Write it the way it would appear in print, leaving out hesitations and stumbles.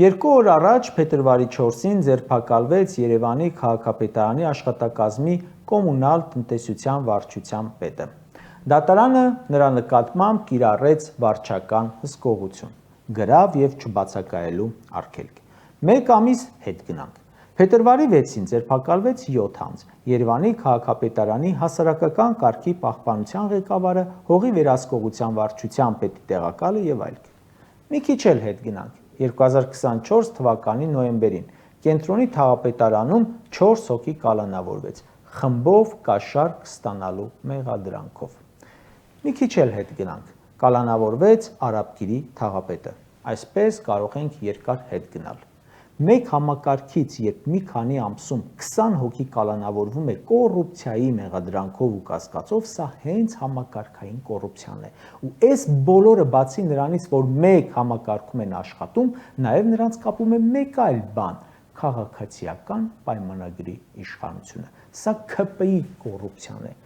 Երկու օր առաջ փետրվարի 4-ին ձերբակալվեց Երևանի քաղաքապետարանի աշխատակազմի կոմունալ տնտեսության վարչության պետը։ Դատարանը նրա նկատմամբ կիրառեց վարչական հսկողություն, գրավ և չբացակայելու արգելք։ Մեկ ամիս հետ գնանք։ Փետրվարի 6-ին ձերբակալվեց 7 անձ՝ Երևանի քաղաքապետարանի հասարակական կարգի պահպանության ղեկավարը, հողի վերահսկողության վարչության պետի տեղակալը և այլք։ Մի քիչ էլ հետ գնանք։ 2024 թվականի նոյեմբերին Կենտրոնի թաղապետարանում 4 հոգի կալանավորվեց՝ խմբով կաշառք ստանալու մեղադրանքով։ Մի քիչ էլ հետ գնանք։ Կալանավորվեց Արաբկիրի թաղապետը։ Այսպես կարող ենք երկար հետ գնալ։ Մեկ համակարգից, երբ մի քանի ամսում 20 հոգի կալանավորվում է կոռուպցիայի մեղադրանքով ու կասկածով, սա հենց համակարգային կոռուպցիան է։ Ու այս բոլորը բացի նրանից, որ մեկ համակարգում են աշխատում, նաև նրանց կապում է մեկ այլ բան՝ քաղաքացիական պայմանագրի իշխանությունը։ Սա ՔՊ-ի կոռուպցիան է։